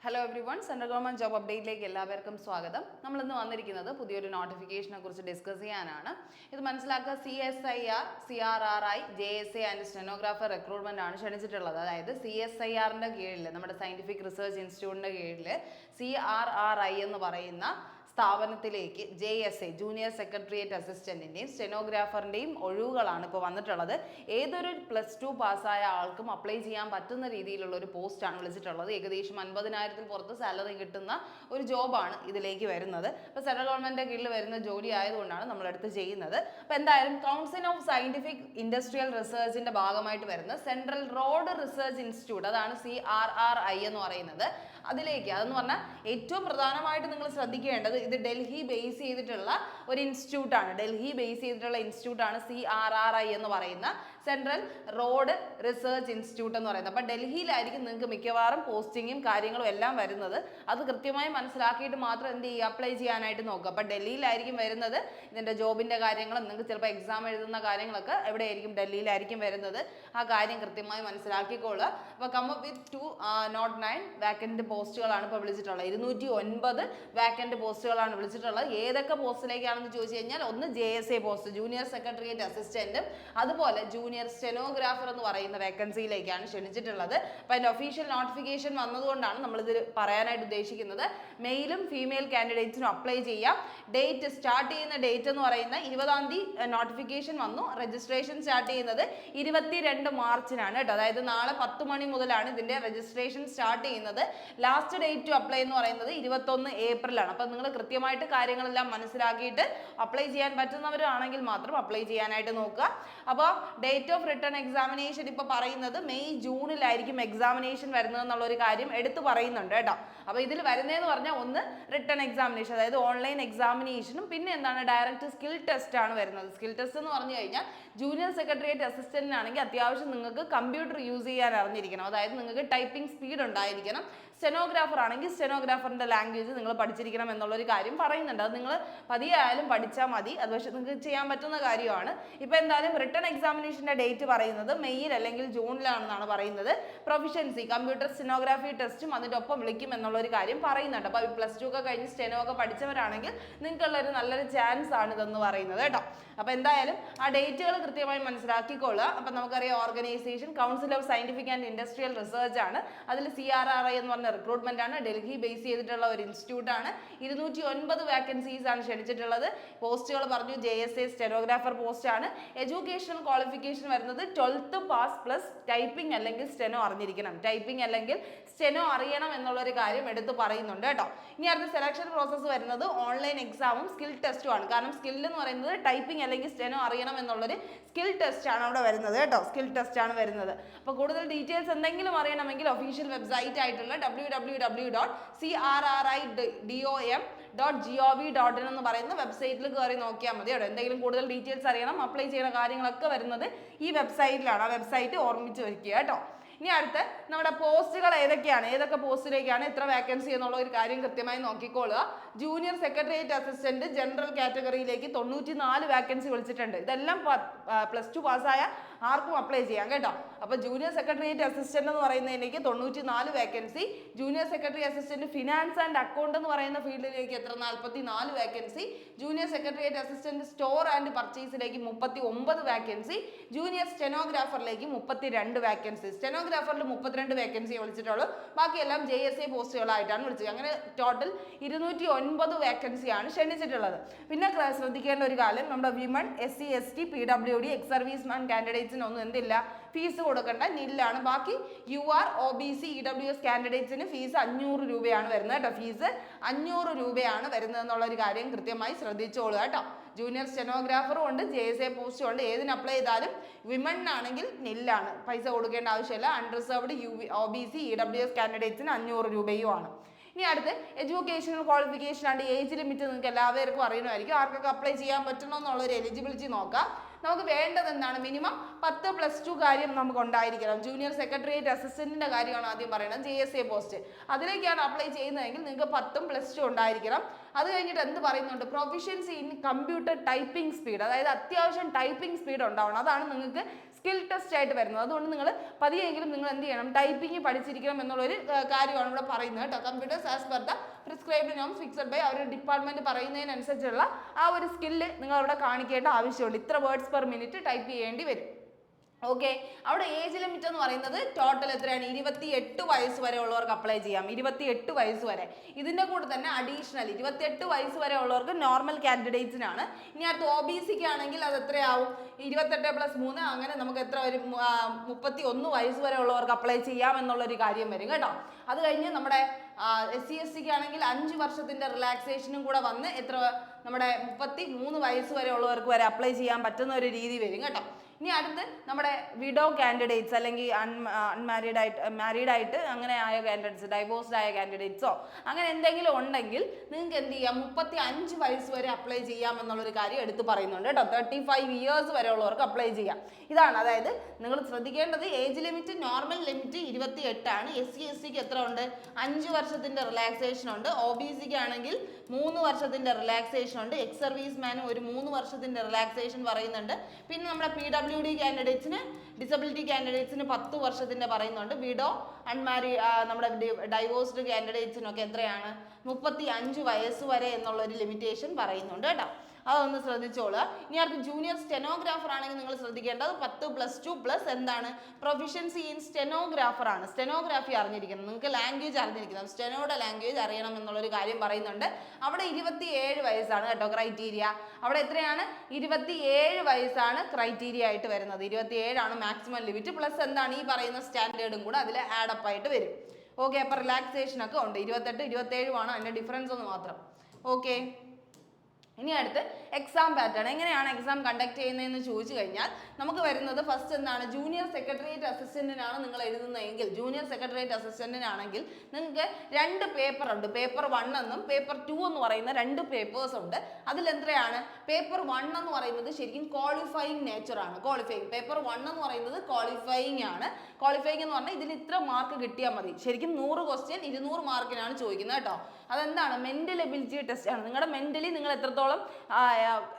Hello everyone, central government job അപ്ഡേറ്റിലേക്ക് എല്ലാവർക്കും സ്വാഗതം. നമ്മളിന്ന് വന്നിരിക്കുന്നത് പുതിയൊരു നോട്ടിഫിക്കേഷനെ കുറിച്ച് ഡിസ്കസ് ചെയ്യാനാണ്. ഇത് മനസ്സിലാക്കുക, CSIR, CRRI, JSA and stenographer recruitment ആണ് ക്ഷണിച്ചിട്ടുള്ളത്. അതായത് CSIRന്റെ കീഴിൽ, നമ്മുടെ സയന്റിഫിക് റിസർച്ച് ഇൻസ്റ്റിറ്റ്യൂട്ടിന്റെ കീഴിൽ CRRI എന്ന് പറയുന്ന സ്ഥാപനത്തിലേക്ക് JSA, ജൂനിയർ സെക്രട്ടേറിയറ്റ് അസിസ്റ്റന്റിന്റെയും സ്റ്റെനോഗ്രാഫറിന്റെയും ഒഴിവുകളാണ് ഇപ്പോൾ വന്നിട്ടുള്ളത്. ഏതൊരു +2 പാസ്സായ ആൾക്കും അപ്ലൈ ചെയ്യാൻ പറ്റുന്ന രീതിയിലുള്ള ഒരു പോസ്റ്റാണ് വിളിച്ചിട്ടുള്ളത്. ഏകദേശം 50,000 പുറത്ത് സാലറി കിട്ടുന്ന ഒരു ജോബാണ് ഇതിലേക്ക് വരുന്നത്. അപ്പോൾ സെൻട്രൽ ഗവൺമെന്റിന്റെ കീഴിൽ വരുന്ന ജോലി ആയതുകൊണ്ടാണ് നമ്മളെടുത്ത് ചെയ്യുന്നത്. അപ്പോൾ എന്തായാലും കൗൺസിൽ ഓഫ് സയന്റിഫിക് ഇൻഡസ്ട്രിയൽ റിസർച്ചിന്റെ ഭാഗമായിട്ട് വരുന്ന സെൻട്രൽ റോഡ് റിസർച്ച് ഇൻസ്റ്റിറ്റ്യൂട്ട്, അതാണ് CRRI എന്ന് പറയുന്നത്. അതിലേക്ക് അതെന്ന് പറഞ്ഞാൽ ഏറ്റവും പ്രധാനമായിട്ട് നിങ്ങൾ ശ്രദ്ധിക്കേണ്ടത്, ഇത് ഡൽഹി ബേസ് ചെയ്തിട്ടുള്ള ഒരു ഇൻസ്റ്റിറ്റ്യൂട്ടാണ്. ഡൽഹി ബേസ് ചെയ്തിട്ടുള്ള ഇൻസ്റ്റിറ്റ്യൂട്ടാണ് CRRI എന്ന് പറയുന്ന സെൻട്രൽ റോഡ് റിസർച്ച് ഇൻസ്റ്റിറ്റ്യൂട്ട് എന്ന് പറയുന്നത്. അപ്പോൾ ഡൽഹിയിലായിരിക്കും നിങ്ങൾക്ക് മിക്കവാറും പോസ്റ്റിങ്ങും കാര്യങ്ങളും എല്ലാം വരുന്നത്. അത് കൃത്യമായി മനസ്സിലാക്കിയിട്ട് മാത്രം എന്ത് ചെയ്യുക, അപ്ലൈ ചെയ്യാനായിട്ട് നോക്കുക. അപ്പോൾ ഡൽഹിയിലായിരിക്കും വരുന്നത്. ഇതിൻ്റെ ജോബിൻ്റെ കാര്യങ്ങളും നിങ്ങൾക്ക് ചിലപ്പോൾ എക്സാം എഴുതുന്ന കാര്യങ്ങളൊക്കെ എവിടെയായിരിക്കും, ഡൽഹിയിലായിരിക്കും വരുന്നത്. ആ കാര്യം കൃത്യമായി മനസ്സിലാക്കിക്കോളുക. അപ്പോൾ കം അപ്പ് വിത്ത് 209 വാക്കൻറ്റ് പോസ്റ്റുകളാണ് ഇപ്പോൾ വിളിച്ചിട്ടുള്ളത്. 209 വാക്കൻറ്റ് പോസ്റ്റുകളാണ് വിളിച്ചിട്ടുള്ളത്. ഏതൊക്കെ പോസ്റ്റിലേക്കാണെന്ന് ചോദിച്ചു കഴിഞ്ഞാൽ, ഒന്ന് JSA പോസ്റ്റ്, ജൂനിയർ സെക്രട്ടേറിയറ്റ് അസിസ്റ്റന്റും, അതുപോലെ ജൂനിയർ സ്റ്റെനോഗ്രാഫർ എന്ന് പറയുന്ന വേക്കൻസിയിലേക്കാണ് ക്ഷണിച്ചിട്ടുള്ളത്. അപ്പോൾ അതിൻ്റെ ഒഫീഷ്യൽ നോട്ടിഫിക്കേഷൻ വന്നതുകൊണ്ടാണ് നമ്മളിത് പറയാനായിട്ട് ഉദ്ദേശിക്കുന്നത്. മെയിലും ഫീമെയിൽ കാൻഡിഡേറ്റ്സിനും അപ്ലൈ ചെയ്യാം. ഡേറ്റ് സ്റ്റാർട്ട് ചെയ്യുന്ന ഡേറ്റ് എന്ന് പറയുന്ന 20-ാം തീയതി നോട്ടിഫിക്കേഷൻ വന്നു. രജിസ്ട്രേഷൻ സ്റ്റാർട്ട് ചെയ്യുന്നത് 22 മാർച്ചിനാണ് കേട്ടോ. അതായത് നാളെ 10 മണി മുതലാണ് ഇതിൻ്റെ രജിസ്ട്രേഷൻ സ്റ്റാർട്ട് ചെയ്യുന്നത്. ലാസ്റ്റ് ഡേറ്റ് ടു അപ്ലൈ എന്ന് പറയുന്നത് 21 ഏപ്രിലാണ്. അപ്പോൾ നിങ്ങൾ കൃത്യമായിട്ട് കാര്യങ്ങളെല്ലാം മനസ്സിലാക്കിയിട്ട് അപ്ലൈ ചെയ്യാൻ പറ്റുന്നവരാണെങ്കിൽ മാത്രം അപ്ലൈ ചെയ്യാനായിട്ട് നോക്കുക. അപ്പോൾ ഡേറ്റ് ഓഫ് റിട്ടേൺ എക്സാമിനേഷൻ ഇപ്പോൾ പറയുന്നത് മെയ് ജൂണിലായിരിക്കും എക്സാമിനേഷൻ വരുന്നത് എന്നുള്ളൊരു കാര്യം എടുത്തു പറയുന്നുണ്ട് കേട്ടോ. അപ്പോൾ ഇതിൽ വരുന്നതെന്ന് പറഞ്ഞാൽ ഒന്ന് റിട്ടേൺ എക്സാമിനേഷൻ, അതായത് ഓൺലൈൻ എക്സാമിനേഷനും, പിന്നെ എന്താണ് ഡയറക്റ്റ് സ്കിൽ ടെസ്റ്റ് ആണ് വരുന്നത്. സ്കിൽ ടെസ്റ്റ് എന്ന് പറഞ്ഞു കഴിഞ്ഞാൽ ജൂനിയർ സെക്രട്ടേറിയറ്റ് അസിസ്റ്റന്റിനാണെങ്കിൽ അത്യാവശ്യം നിങ്ങൾക്ക് കമ്പ്യൂട്ടർ യൂസ് ചെയ്യാൻ അറിഞ്ഞിരിക്കണം. അതായത് നിങ്ങൾക്ക് ടൈപ്പിംഗ് സ്പീഡ് ഉണ്ടായിരിക്കണം. സ്റ്റെനോഗ്രാഫർ ആണെങ്കിൽ സ്റ്റെനോഗ്രാഫറിൻ്റെ ലാംഗ്വേജ് നിങ്ങൾ പഠിച്ചിരിക്കണം എന്നുള്ളൊരു കാര്യം പറയുന്നുണ്ട്. അത് നിങ്ങൾ പതിയെ ആയാലും പഠിച്ചാൽ മതി. അത് പക്ഷേ നിങ്ങൾക്ക് ചെയ്യാൻ പറ്റുന്ന കാര്യമാണ്. ഇപ്പോൾ എന്തായാലും റിട്ടേൺ എക്സാമിനേഷൻ്റെ ഡേറ്റ് പറയുന്നത് മെയ്യിൽ അല്ലെങ്കിൽ ജൂണിലാണെന്നാണ് പറയുന്നത്. പ്രൊഫിഷ്യൻസി കമ്പ്യൂട്ടർ സ്റ്റെനോഗ്രാഫി ടെസ്റ്റും അതിൻ്റെ ഒപ്പം വിളിക്കും എന്നുള്ളൊരു കാര്യം പറയുന്നുണ്ട്. അപ്പോൾ +2 ഒക്കെ കഴിഞ്ഞ് സ്റ്റെനോ ഒക്കെ പഠിച്ചവരാണെങ്കിൽ നിങ്ങൾക്കുള്ളൊരു നല്ലൊരു ചാൻസ് ആണ് ഇതെന്ന് പറയുന്നത് കേട്ടോ. അപ്പോൾ എന്തായാലും ആ ഡേറ്റുകൾ കൃത്യമായി മനസ്സിലാക്കിക്കൊള്ളുക. അപ്പം നമുക്കറിയാം, organisation council of scientific and industrial research ആണ്. അതിൽ CRRI എന്ന് പറഞ്ഞ റിക്രൂട്ട്മെന്റ് ആണ്. ഡൽഹി ബേസ് ചെയ്തിട്ടുള്ള ഒരു ഇൻസ്റ്റിറ്റ്യൂട്ട് ആണ്. 209 വാക്കൻസീസ് ആണ് ക്ഷണിച്ചിട്ടുള്ളത്. പോസ്റ്റുകൾ പറഞ്ഞു, JSA സ്റ്റെനോഗ്രാഫർ പോസ്റ്റ് ആണ്. എഡ്യൂക്കേഷണൽ ക്വാളിഫിക്കേഷൻ വരുന്നത് 12th പാസ് പ്ലസ് ടൈപ്പിംഗ് അല്ലെങ്കിൽ സ്റ്റെനോ അറിഞ്ഞിരിക്കണം. ടൈപ്പിംഗ് അല്ലെങ്കിൽ സ്റ്റെനോ അറിയണം എന്നുള്ളൊരു കാര്യം എടുത്ത് പറയുന്നുണ്ട് കേട്ടോ. ഇനി അടുത്ത സെലക്ഷൻ പ്രോസസ്സ് വരുന്നത് ഓൺലൈൻ എക്സാമും സ്കിൽ ടെസ്റ്റും ആണ്. കാരണം സ്കിൽ എന്ന് പറയുന്നത് ടൈപ്പിംഗ് അല്ലെങ്കിൽ സ്റ്റെനോ അറിയണം എന്നുള്ളൊരു സ്കിൽ ടെസ്റ്റ് ആണ് അവിടെ വരുന്നത് കേട്ടോ. സ്കിൽ ടെസ്റ്റ് ആണ് വരുന്നത്. അപ്പോൾ കൂടുതൽ ഡീറ്റെയിൽസ് എന്തെങ്കിലും അറിയണമെങ്കിൽ ഒഫീഷ്യൽ വെബ്സൈറ്റ് ആയിട്ടുള്ള www.crridom.gov.in എന്ന് പറയുന്ന വെബ്സൈറ്റിൽ കയറി നോക്കിയാൽ മതി കേട്ടോ. എന്തെങ്കിലും കൂടുതൽ ഡീറ്റെയിൽസ് അറിയണം, അപ്ലൈ ചെയ്യുന്ന കാര്യങ്ങളൊക്കെ വരുന്നത് ഈ വെബ്സൈറ്റിലാണ്. ആ വെബ്സൈറ്റ് ഓർമ്മിച്ച് വയ്ക്കുക കേട്ടോ. ഇനി അടുത്ത് നമ്മുടെ പോസ്റ്റുകൾ ഏതൊക്കെയാണ്, ഏതൊക്കെ പോസ്റ്റിലേക്കാണ് എത്ര വാക്കൻസി എന്നുള്ള ഒരു കാര്യം കൃത്യമായി നോക്കിക്കോളുക. ജൂനിയർ സെക്രട്ടേറിയറ്റ് അസിസ്റ്റന്റ് ജനറൽ കാറ്റഗറിയിലേക്ക് 94 വാക്കൻസി വിളിച്ചിട്ടുണ്ട്. ഇതെല്ലാം +2 പാസ്സായ ആർക്കും അപ്ലൈ ചെയ്യാം കേട്ടോ. അപ്പോൾ ജൂനിയർ സെക്രട്ടേറിയറ്റ് അസിസ്റ്റന്റ് എന്ന് പറയുന്നതിലേക്ക് 94 vacancy. Junior secretary assistant finance and account എന്ന് പറയുന്ന ഫീൽഡിലേക്ക് 44 vacancy. Junior secretariat assistant store and പർച്ചേസിലേക്ക് 39 വാക്കൻസി. ജൂനിയർ സ്റ്റെനോഗ്രാഫറിലേക്ക് 32 വാക്കൻസി. സ്റ്റെനോഗ്രാഫറിൽ 32 വേക്കൻസി വിളിച്ചിട്ടുള്ളൂ. ബാക്കിയെല്ലാം JSA പോസ്റ്റുകളായിട്ടാണ് വിളിച്ചത്. അങ്ങനെ ടോട്ടൽ 209 വേക്കൻസിയാണ് ക്ഷണിച്ചിട്ടുള്ളത്. പിന്നെ ശ്രദ്ധിക്കേണ്ട ഒരു കാര്യം, നമ്മുടെ women, SC ST PWD ex serviceman കാൻഡിഡേറ്റ്സിനൊന്നും എന്തില്ല, ഫീസ് കൊടുക്കേണ്ട, നില്ലാണ്. ബാക്കി UR OBC EWS കാൻഡിഡേറ്റ്സിന് ഫീസ് 500 രൂപയാണ് വരുന്നത് കേട്ടോ. ഫീസ് 500 രൂപയാണ് വരുന്നത് എന്നുള്ളൊരു കാര്യം കൃത്യമായി ശ്രദ്ധിച്ചോളൂ കേട്ടോ. ജൂനിയർ സ്റ്റെനോഗ്രാഫറും ഉണ്ട്, JSA പോസ്റ്റും ഉണ്ട്. ഏതിന് അപ്ലൈ ചെയ്താലും വിമൺ ആണെങ്കിൽ നില്ലാണ്, പൈസ കൊടുക്കേണ്ട ആവശ്യമില്ല. അൺറിസർവ്ഡ് OBC EWS കാൻഡിഡേറ്റ്സിന് 500 രൂപയുമാണ്. ഇനി അടുത്ത് educational qualification and age limit നിങ്ങൾക്ക് എല്ലാവർക്കും അറിയണമായിരിക്കും. ആർക്കൊക്കെ അപ്ലൈ ചെയ്യാൻ പറ്റണമെന്നുള്ളൊരു എലിജിബിലിറ്റി നോക്കാം. നമുക്ക് വേണ്ടത് എന്താണ്? മിനിമം 10+2 കാര്യം നമുക്ക് ഉണ്ടായിരിക്കണം. ജൂനിയർ സെക്രട്ടേറിയറ്റ് അസിസ്റ്റന്റിന്റെ കാര്യമാണ് ആദ്യം പറയുന്നത്, JSA പോസ്റ്റ്. അതിലേക്കാണ് അപ്ലൈ ചെയ്യുന്നതെങ്കിൽ നിങ്ങൾക്ക് 10+2 ഉണ്ടായിരിക്കണം. അത് കഴിഞ്ഞിട്ട് എന്ത് പറയുന്നുണ്ട്? Proficiency in computer typing speed, അതായത് അത്യാവശ്യം ടൈപ്പിംഗ് സ്പീഡ് ഉണ്ടാവണം. അതാണ് നിങ്ങൾക്ക് സ്കിൽ ടെസ്റ്റ് ആയിട്ട് വരുന്നത്. അതുകൊണ്ട് നിങ്ങൾ പതിയെങ്കിലും നിങ്ങൾ എന്ത് ചെയ്യണം? ടൈപ്പിംഗ് പഠിച്ചിരിക്കണം എന്നുള്ളൊരു കാര്യമാണ് ഇവിടെ പറയുന്നത് കേട്ടോ. Computers as per the prescribed norms fixed by അവരുടെ ഡിപ്പാർട്ട്മെന്റ് പറയുന്നതിനനുസരിച്ചുള്ള ആ ഒരു സ്കില്ല് നിങ്ങൾ അവിടെ കാണിക്കേണ്ട ആവശ്യമുണ്ട്. ഇത്ര വേർഡ്സ് പെർ മിനിറ്റ് ടൈപ്പ് ചെയ്യേണ്ടി വരും. ഓക്കെ, അവിടെ ഏജ് ലിമിറ്റ് എന്ന് പറയുന്നത് ടോട്ടൽ എത്രയാണ്? 28 വയസ്സ് വരെ ഉള്ളവർക്ക് അപ്ലൈ ചെയ്യാം. 28 വയസ്സ് വരെ. ഇതിന്റെ കൂടെ തന്നെ അഡീഷണൽ 28 വയസ്സ് വരെ ഉള്ളവർക്ക് നോർമൽ കാൻഡിഡേറ്റ്സിനാണ്. ഇനി അടുത്ത് OBCക്ക് ആണെങ്കിൽ അത് എത്രയാവും? 28+3 അങ്ങനെ നമുക്ക് എത്ര വരും? 31 വയസ്സ് വരെ ഉള്ളവർക്ക് അപ്ലൈ ചെയ്യാം എന്നുള്ളൊരു കാര്യം വരും കേട്ടോ. അത് കഴിഞ്ഞ് നമ്മുടെ SC/STക്ക് ആണെങ്കിൽ 5 വർഷത്തിന്റെ റിലാക്സേഷനും കൂടെ വന്ന് എത്ര നമ്മുടെ 33 വയസ്സ് വരെ ഉള്ളവർക്ക് വരെ അപ്ലൈ ചെയ്യാൻ പറ്റുന്ന ഒരു രീതി വരും കേട്ടോ. ഇനി അടുത്ത് നമ്മുടെ വിഡോ കാൻഡിഡേറ്റ്സ് അല്ലെങ്കിൽ മാരീഡ് ആയിട്ട് അങ്ങനെ ആയ കാൻഡിഡേറ്റ്സ്, ഡൈവോഴ്സ്ഡ് ആയ കാൻഡിഡേറ്റ്സോ അങ്ങനെ എന്തെങ്കിലും ഉണ്ടെങ്കിൽ നിങ്ങൾക്ക് എന്ത് ചെയ്യാം? 35 വയസ്സ് വരെ അപ്ലൈ ചെയ്യാം എന്നുള്ളൊരു കാര്യം എടുത്ത് പറയുന്നുണ്ട് കേട്ടോ. 35 ഇയേഴ്സ് വരെ ഉള്ളവർക്ക് അപ്ലൈ ചെയ്യാം. ഇതാണ്, അതായത് നിങ്ങൾ ശ്രദ്ധിക്കേണ്ടത് ഏജ് ലിമിറ്റ് നോർമൽ ലിമിറ്റ് 28 ആണ്. SC/STക്ക് എത്ര ഉണ്ട്? 5 വർഷത്തിന്റെ റിലാക്സേഷൻ ഉണ്ട്. OBCക്ക് ആണെങ്കിൽ 3 വർഷത്തിന്റെ റിലാക്സേഷൻ ഉണ്ട്. എക്സ് സർവീസ് മാനും ഒരു 3 വർഷത്തിന്റെ റിലാക്സേഷൻ പറയുന്നുണ്ട്. പിന്നെ നമ്മുടെ PWD കാൻഡിഡേറ്റ്സിന്, ഡിസബിലിറ്റി കാൻഡിഡേറ്റ്സിന് 10 വർഷത്തിന്റെ പറയുന്നുണ്ട്. വിഡോ നമ്മുടെ ഡൈവോഴ്സ്ഡ് കാൻഡിഡേറ്റ്സിനൊക്കെ എത്രയാണ്? 35 വയസ്സ് വരെ എന്നുള്ള ഒരു ലിമിറ്റേഷൻ പറയുന്നുണ്ട് കേട്ടോ. അതൊന്ന് ശ്രദ്ധിച്ചോളുക. ഇനി അടുത്ത് ജൂനിയർ സ്റ്റെനോഗ്രാഫർ ആണെങ്കിൽ നിങ്ങൾ ശ്രദ്ധിക്കേണ്ടത് 10+2 പ്ലസ് എന്താണ്? പ്രൊഫിഷ്യൻസി ഇൻ സ്റ്റെനോഗ്രാഫർ ആണ്. സ്റ്റെനോഗ്രാഫി അറിഞ്ഞിരിക്കണം, നിങ്ങൾക്ക് ലാംഗ്വേജ് അറിഞ്ഞിരിക്കണം, സ്റ്റെനോയുടെ ലാംഗ്വേജ് അറിയണം എന്നുള്ളൊരു കാര്യം പറയുന്നുണ്ട്. അവിടെ 27 വയസ്സാണ് കേട്ടോ ക്രൈറ്റീരിയ. അവിടെ എത്രയാണ്? 27 വയസ്സാണ് ക്രൈറ്റീരിയ ആയിട്ട് വരുന്നത്. 27 ആണ് മാക്സിമം ലിമിറ്റ്. പ്ലസ് എന്താണ്? ഈ പറയുന്ന സ്റ്റാൻഡേർഡും കൂടെ അതിൽ ആഡപ്പ് ആയിട്ട് വരും. ഓക്കെ, അപ്പോൾ റിലാക്സേഷൻ ഒക്കെ ഉണ്ട്. 28 27 ആണ് അതിൻ്റെ ഡിഫറൻസ് ഒന്ന് മാത്രം. ഓക്കെ, ഇനി അടുത്ത് എക്സാം പാറ്റേൺ. എങ്ങനെയാണ് എക്സാം കണ്ടക്ട് ചെയ്യുന്നതെന്ന് ചോദിച്ചു കഴിഞ്ഞാൽ നമുക്ക് വരുന്നത് ഫസ്റ്റ് എന്താണ്? ജൂനിയർ സെക്രട്ടേറിയറ്റ് അസിസ്റ്റന്റിനാണ് നിങ്ങൾ എഴുതുന്നതെങ്കിൽ, ജൂനിയർ സെക്രട്ടേറിയറ്റ് അസിസ്റ്റന്റിനാണെങ്കിൽ നിങ്ങൾക്ക് 2 പേപ്പർ ഉണ്ട്. പേപ്പർ 1 എന്നും പേപ്പർ 2 എന്ന് പറയുന്ന 2 പേപ്പേഴ്സ് ഉണ്ട്. അതിലെത്രയാണ്? പേപ്പർ 1 എന്ന് പറയുന്നത് ശരിക്കും ക്വാളിഫയിങ് നേച്ചർ ആണ്. ക്വാളിഫയിങ് പേപ്പർ 1 എന്ന് പറയുന്നത് ക്വാളിഫയിങ് ആണ്. ക്വാളിഫയിങ് എന്ന് പറഞ്ഞാൽ ഇതിൽ ഇത്ര മാർക്ക് കിട്ടിയാൽ മതി. ശരിക്കും 100 ക്വസ്റ്റ്യൻ 200 മാർക്കിനാണ് ചോദിക്കുന്നത് കേട്ടോ. അതെന്താണ്? മെന്റൽ എബിലിറ്റി ടെസ്റ്റ് ആണ്. നിങ്ങളുടെ മെന്റലി നിങ്ങൾ എത്രത്തോളം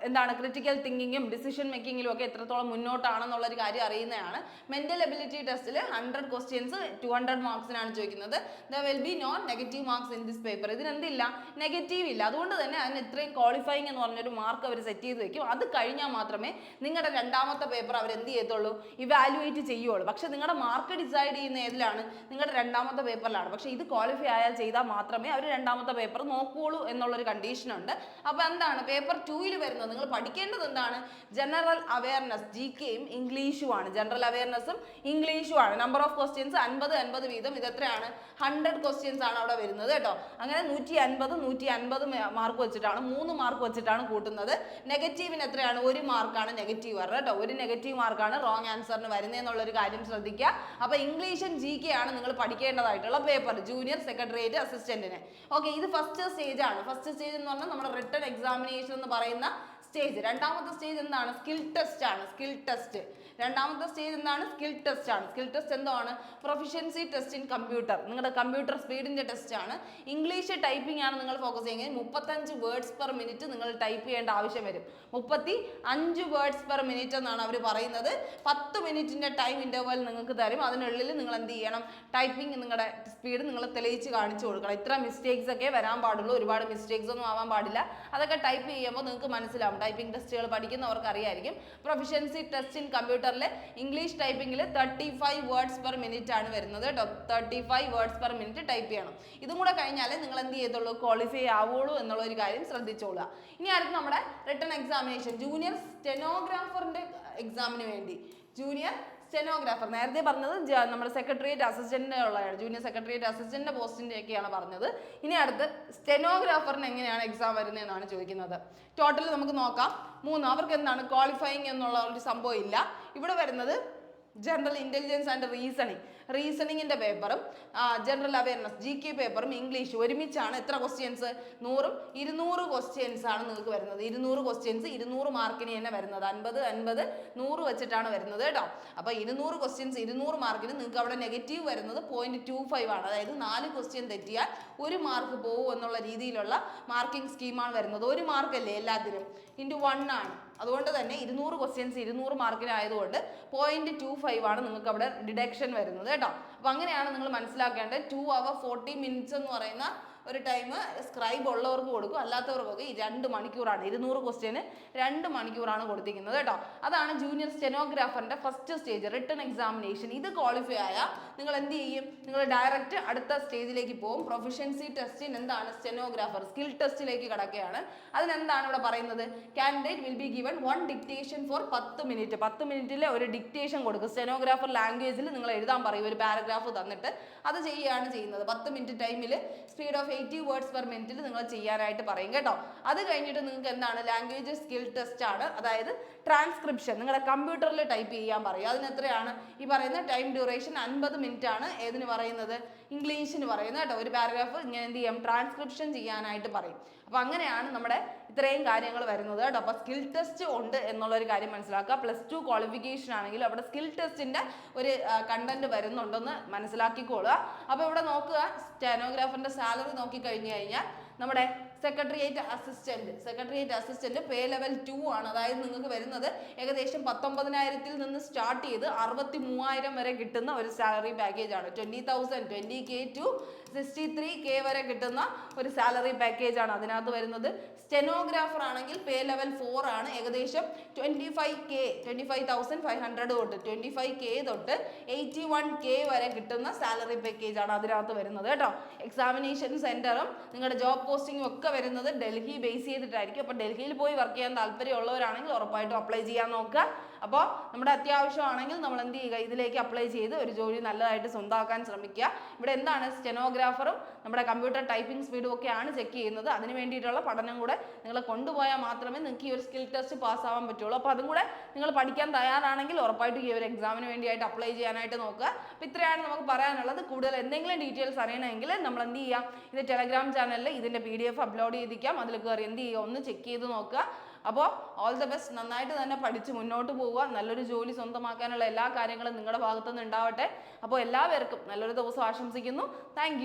എന്താണ് ക്രിട്ടിക്കൽ തിങ്കിങ്ങും ഡിസിഷൻ മേക്കിങ്ങിലും ഒക്കെ എത്രത്തോളം മുന്നോട്ടാണെന്നുള്ളൊരു കാര്യം അറിയുന്നതാണ്. മെന്റൽ എബിലിറ്റി ടെസ്റ്റിൽ 100 ക്വസ്റ്റ്യൻസ് 200 മാർക്സിനാണ് ചോദിക്കുന്നത്. There will be no negative marks in this paper. ഇതിനെന്തില്ല? നെഗറ്റീവ് ഇല്ല. അതുകൊണ്ട് തന്നെ അതിന് ഇത്രയും ക്വാളിഫയിങ് എന്ന് പറഞ്ഞൊരു മാർക്ക് അവർ സെറ്റ് ചെയ്ത് വെക്കും. അത് കഴിഞ്ഞാൽ മാത്രമേ നിങ്ങളുടെ രണ്ടാമത്തെ പേപ്പർ അവർ എന്ത് ചെയ്യത്തുള്ളൂ? ഇവാലുവേറ്റ് ചെയ്യുള്ളൂ. പക്ഷെ നിങ്ങളുടെ മാർക്ക് ഡിസൈഡ് ചെയ്യുന്ന ഏതിലാണ്? നിങ്ങളുടെ രണ്ടാമത്തെ പേപ്പറിലാണ്. പക്ഷെ ഇത് ക്വാളിഫൈ ആയാൽ ചെയ്താൽ മാത്രമേ അവർ രണ്ടാമത്തെ പേപ്പർ നോക്കുകയുള്ളൂ എന്നുള്ളൊരു കണ്ടീഷനുണ്ട്. അപ്പോൾ എന്താണ് പേപ്പർ 2 വരുന്നത്? നിങ്ങൾ പഠിക്കേണ്ടത് എന്താണ്? ജനറൽ അവയർനെസ്, GKയും ഇംഗ്ലീഷുമാണ്. ജനറൽ അവയർനെസ്സും ഇംഗ്ലീഷുമാണ്. നമ്പർ ഓഫ് ക്വസ്റ്റ്യൻസ് 50 വീതം. ഇതെത്രയാണ്? 100 ക്വസ്റ്റ്യൻസ് ആണ് അവിടെ വരുന്നത് കേട്ടോ. അങ്ങനെ 150 മാർക്ക് വെച്ചിട്ടാണ്, 3 മാർക്ക് വെച്ചിട്ടാണ് കൂട്ടുന്നത്. നെഗറ്റീവിന് എത്രയാണ്? 1 മാർക്കാണ് നെഗറ്റീവ് വരുന്നത് കേട്ടോ. 1 നെഗറ്റീവ് മാർക്കാണ് റോങ് ആൻസറിന് വരുന്നതെന്നുള്ളൊരു കാര്യം ശ്രദ്ധിക്കുക. അപ്പോൾ ഇംഗ്ലീഷും GK ആണ് നിങ്ങൾ പഠിക്കേണ്ടതായിട്ടുള്ള പേപ്പർ ജൂനിയർ സെക്രട്ടേറിയറ്റ് അസിസ്റ്റന്റിന്. ഓക്കെ, ഇത് ഫസ്റ്റ് സ്റ്റേജ് ആണ്. ഫസ്റ്റ് സ്റ്റേജ് എന്ന് പറഞ്ഞാൽ നമ്മുടെ റിട്ടൺ എക്സാമിനേഷൻ എന്ന് പറയുന്ന സ്റ്റേജ്. രണ്ടാമത്തെ സ്റ്റേജ് എന്താണ്? സ്കിൽ ടെസ്റ്റ് ആണ്. സ്കിൽ ടെസ്റ്റ് രണ്ടാമത്തെ സ്റ്റേജ് എന്താണ്? സ്കിൽ ടെസ്റ്റ് ആണ്. സ്കിൽ ടെസ്റ്റ് എന്താണ്? Proficiency test in computer. നിങ്ങളുടെ കമ്പ്യൂട്ടർ സ്പീഡിന്റെ ടെസ്റ്റ് ആണ്. ഇംഗ്ലീഷ് ടൈപ്പിംഗ് ആണ് നിങ്ങൾ ഫോക്കസ് ചെയ്യുന്നത്. 35 വേർഡ്സ് പെർ മിനിറ്റ് നിങ്ങൾ ടൈപ്പ് ചെയ്യേണ്ട ആവശ്യം വരും. 35 വേർഡ്സ് പെർ മിനിറ്റ് എന്നാണ് അവർ പറയുന്നത്. 10 മിനിറ്റിന്റെ ടൈം ഇന്റർവൽ നിങ്ങൾക്ക് തരും. അതിനുള്ളിൽ നിങ്ങൾ എന്ത് ചെയ്യണം? ടൈപ്പിംഗ് നിങ്ങളുടെ സ്പീഡ് നിങ്ങൾ തെളിയിച്ച് കാണിച്ചു കൊടുക്കണം. ഇത്ര മിസ്റ്റേക്സ് ഒക്കെ വരാൻ പാടുള്ളൂ. ഒരുപാട് മിസ്റ്റേക്സ് ഒന്നും ആവാൻ പാടില്ല. അതൊക്കെ ടൈപ്പ് ചെയ്യുമ്പോൾ നിങ്ങൾക്ക് മനസ്സിലാവും. ടൈപ്പിംഗ് ടെസ്റ്റുകൾ പഠിക്കുന്നവർക്ക് അറിയായിരിക്കും. പ്രൊഫിഷ്യൻസി ടെസ്റ്റ് ഇൻ കമ്പ്യൂട്ടറിലെ ഇംഗ്ലീഷ് ടൈപ്പിംഗിൽ 35 വേർഡ്സ് പെർ മിനിറ്റ് ആണ് വരുന്നത് കേട്ടോ. 35 വേർഡ്സ് പെർ മിനിറ്റ് ടൈപ്പ് ചെയ്യണം. ഇതും കൂടെ കഴിഞ്ഞാലേ നിങ്ങൾ എന്ത് ചെയ്തുള്ളൂ? ക്വാളിഫൈ ആവുള്ളൂ എന്നുള്ള ഒരു കാര്യം ശ്രദ്ധിച്ചോളുക. ഇനി അടുത്ത് നമ്മുടെ റിട്ടൺ എക്സാമിനേഷൻ ജൂനിയർ സ്റ്റെനോഗ്രാഫറിന്റെ എക്സാമിന് വേണ്ടി. ജൂനിയർ സ്റ്റെനോഗ്രാഫർ നേരത്തെ പറഞ്ഞത് നമ്മുടെ സെക്രട്ടേറിയറ്റ് അസിസ്റ്റന്റിന്റെ ഉള്ളതാണ്. ജൂനിയർ സെക്രട്ടേറിയറ്റ് അസിസ്റ്റന്റിന്റെ പോസ്റ്റിന്റെ ഒക്കെയാണ് പറഞ്ഞത്. ഇനി അടുത്ത് സ്റ്റെനോഗ്രാഫറിന് എങ്ങനെയാണ് എക്സാം വരുന്നതെന്നാണ് ചോദിക്കുന്നത്. ടോട്ടൽ നമുക്ക് നോക്കാം 3. അവർക്ക് എന്താണ്? ക്വാളിഫയിങ് എന്നുള്ള ഒരു സംഭവം ഇല്ല. ഇവിടെ വരുന്നത് ജനറൽ ഇന്റലിജൻസ് ആൻഡ് റീസണിങ്. റീസണിങ്ങിൻ്റെ പേപ്പറും ജനറൽ അവയർനെസ് GK പേപ്പറും ഇംഗ്ലീഷ് ഒരുമിച്ചാണ് എത്ര ക്വസ്റ്റ്യൻസ് 100ഉം 200 ക്വസ്റ്റ്യൻസ് ആണ് നിങ്ങൾക്ക് വരുന്നത്. 200 ക്വസ്റ്റ്യൻസ് 200 മാർക്കിന് തന്നെ വരുന്നത്. 50 50 100 വെച്ചിട്ടാണ് വരുന്നത് കേട്ടോ. അപ്പോൾ 200 ക്വസ്റ്റ്യൻസ് 200 മാർക്കിന് നിങ്ങൾക്ക് അവിടെ നെഗറ്റീവ് വരുന്നത് 0.25 ആണ്. അതായത് 4 ക്വസ്റ്റ്യൻ തെറ്റിയാൽ 1 മാർക്ക് പോകും എന്നുള്ള രീതിയിലുള്ള മാർക്കിംഗ് സ്കീമാണ് വരുന്നത്. 1 മാർക്കല്ലേ എല്ലാത്തിനും ഇൻറ്റു 1 ആണ്. അതുകൊണ്ട് തന്നെ 200 ക്വസ്റ്റ്യൻസ് 200 മാർക്കിനായതുകൊണ്ട് 0.25 ആണ് നിങ്ങൾക്ക് അവിടെ ഡിഡക്ഷൻ വരുന്നത് കേട്ടോ. അപ്പോൾ അങ്ങനെയാണ് നിങ്ങൾ മനസ്സിലാക്കേണ്ടത്. 2 hour 40 minutes എന്ന് പറയുന്ന ഒരു ടൈം സ്ക്രൈബ് ഉള്ളവർക്ക് കൊടുക്കും, അല്ലാത്തവർക്കൊക്കെ 2 മണിക്കൂറാണ്. 200 ക്വസ്റ്റ്യന് 2 മണിക്കൂറാണ് കൊടുത്തിരിക്കുന്നത് കേട്ടോ. അതാണ് ജൂനിയർ സ്റ്റെനോഗ്രാഫറിന്റെ ഫസ്റ്റ് സ്റ്റേജ് റിട്ടൺ എക്സാമിനേഷൻ. ഇത് ക്വാളിഫൈ ആയാൽ നിങ്ങൾ എന്ത് ചെയ്യും? നിങ്ങൾ ഡയറക്റ്റ് അടുത്ത സ്റ്റേജിലേക്ക് പോകും. പ്രൊഫഷൻസി ടെസ്റ്റിന് എന്താണ് സ്റ്റെനോഗ്രാഫർ സ്കിൽ ടെസ്റ്റിലേക്ക് കടക്കുകയാണ്. അതിനെന്താണ് ഇവിടെ പറയുന്നത്? Candidate will be given 1 dictation for 10 minute. 10 മിനിറ്റിൽ ഒരു ഡിക്റ്റേഷൻ കൊടുക്കും. സ്റ്റെനോഗ്രാഫർ ലാംഗ്വേജിൽ നിങ്ങൾ എഴുതാൻ പറയും, ഒരു പാരഗ്രാഫ് തന്നിട്ട് അത് ചെയ്യുകയാണ് ചെയ്യുന്നത്. 10 മിനിറ്റ് ടൈമിൽ സ്പീഡ് ഓഫ് 80 വേർഡ്സ് പെർ മിനിറ്റിൽ നിങ്ങൾ ചെയ്യാനായിട്ട് പറയും കേട്ടോ. അത് കഴിഞ്ഞിട്ട് നിങ്ങൾക്ക് എന്താണ്? ലാംഗ്വേജ് സ്കിൽ ടെസ്റ്റ് ആണ്. അതായത് ട്രാൻസ്ക്രിപ്ഷൻ നിങ്ങളുടെ കമ്പ്യൂട്ടറിൽ ടൈപ്പ് ചെയ്യാൻ പറയും. അതിന് എത്രയാണ്? ഈ പറയുന്ന ടൈം ഡ്യൂറേഷൻ 50 മിനിറ്റ് ആണ്. ഏതിന് പറയുന്നത്? ഇംഗ്ലീഷിന് പറയുന്നത് കേട്ടോ. ഒരു പാരഗ്രാഫ് ഇങ്ങനെ എന്ത് ചെയ്യാം? ട്രാൻസ്ക്രിപ്ഷൻ ചെയ്യാനായിട്ട് പറയും. അപ്പോൾ അങ്ങനെയാണ് നമ്മുടെ ഇത്രയും കാര്യങ്ങൾ വരുന്നത് കേട്ടോ. അപ്പോൾ സ്കിൽ ടെസ്റ്റ് ഉണ്ട് എന്നുള്ളൊരു കാര്യം മനസ്സിലാക്കുക. +2 ക്വാളിഫിക്കേഷൻ ആണെങ്കിൽ അവിടെ സ്കിൽ ടെസ്റ്റിൻ്റെ ഒരു കണ്ടന്റ് വരുന്നുണ്ടെന്ന് മനസ്സിലാക്കിക്കോളുക. അപ്പോൾ ഇവിടെ നോക്കുക, സ്റ്റെനോഗ്രാഫറിൻ്റെ സാലറി നോക്കിക്കഴിഞ്ഞു കഴിഞ്ഞാൽ നമ്മുടെ സെക്രട്ടേറിയറ്റ് അസിസ്റ്റന്റ് പേ ലെവൽ 2 ആണ്. അതായത് നിങ്ങൾക്ക് വരുന്നത് ഏകദേശം 19,000 നിന്ന് സ്റ്റാർട്ട് ചെയ്ത് 63,000 വരെ കിട്ടുന്ന ഒരു സാലറി പാക്കേജ് ആണ്. 20,000 20K to 63K വരെ കിട്ടുന്ന ഒരു സാലറി പാക്കേജ് ആണ് അതിനകത്ത് വരുന്നത്. സ്റ്റെനോഗ്രാഫർ ആണെങ്കിൽ പേ ലെവൽ 4 ആണ്. ഏകദേശം 25,500 തൊട്ട് 25K തൊട്ട് 81K വരെ കിട്ടുന്ന സാലറി പാക്കേജ് ആണ് അതിനകത്ത് വരുന്നത് കേട്ടോ. എക്സാമിനേഷൻ സെന്ററും നിങ്ങളുടെ ജോബ് പോസ്റ്റിംഗും ഒക്കെ വരുന്നത് ഡൽഹി ബേസ് ചെയ്തിട്ടായിരിക്കും. അപ്പോൾ ഡൽഹിയിൽ പോയി വർക്ക് ചെയ്യാൻ താല്പര്യമുള്ളവരാണെങ്കിൽ ഉറപ്പായിട്ടും അപ്ലൈ ചെയ്യാൻ നോക്കുക. അപ്പോൾ നമ്മുടെ അത്യാവശ്യമാണെങ്കിൽ നമ്മൾ എന്ത് ചെയ്യുക? ഇതിലേക്ക് അപ്ലൈ ചെയ്ത് ഒരു ജോലി നല്ലതായിട്ട് സ്വന്തമാക്കാൻ ശ്രമിക്കുക. ഇവിടെ എന്താണ്? സ്റ്റെനോഗ്രാഫറും നമ്മുടെ കമ്പ്യൂട്ടർ ടൈപ്പിംഗ് സ്പീഡും ഒക്കെയാണ് ചെക്ക് ചെയ്യുന്നത്. അതിന് വേണ്ടിയിട്ടുള്ള പഠനം കൂടെ നിങ്ങൾ കൊണ്ടുപോയാൽ മാത്രമേ നിങ്ങൾക്ക് ഈ ഒരു സ്കിൽ ടെസ്റ്റ് പാസ്സാവാൻ പറ്റുള്ളൂ. അപ്പോൾ അതും കൂടെ നിങ്ങൾ പഠിക്കാൻ തയ്യാറാണെങ്കിൽ ഉറപ്പായിട്ടും ഈ ഒരു എക്സാമിന് വേണ്ടിയിട്ട് അപ്ലൈ ചെയ്യാനായിട്ട് നോക്കുക. അപ്പോൾ ഇത്രയാണ് നമുക്ക് പറയാനുള്ളത്. കൂടുതൽ എന്തെങ്കിലും ഡീറ്റെയിൽസ് അറിയണമെങ്കിൽ നമ്മൾ എന്ത് ചെയ്യാം? ഇത് ടെലഗ്രാം ചാനലിൽ ഇതിൻ്റെ PDF അപ്ലോഡ് ചെയ്തിരിക്കാം. അതിൽ കയറി എന്ത് ചെയ്യുക? ഒന്ന് ചെക്ക് ചെയ്ത് നോക്കുക. അപ്പോൾ ഓൾ ദ ബെസ്റ്റ്. നന്നായിട്ട് തന്നെ പഠിച്ച് മുന്നോട്ട് പോവുക. നല്ലൊരു ജോലി സ്വന്തമാക്കാനുള്ള എല്ലാ കാര്യങ്ങളും നിങ്ങളുടെ ഭാഗത്തുനിന്ന് ഉണ്ടാവട്ടെ. അപ്പോൾ എല്ലാവർക്കും നല്ലൊരു ദിവസം ആശംസിക്കുന്നു. താങ്ക്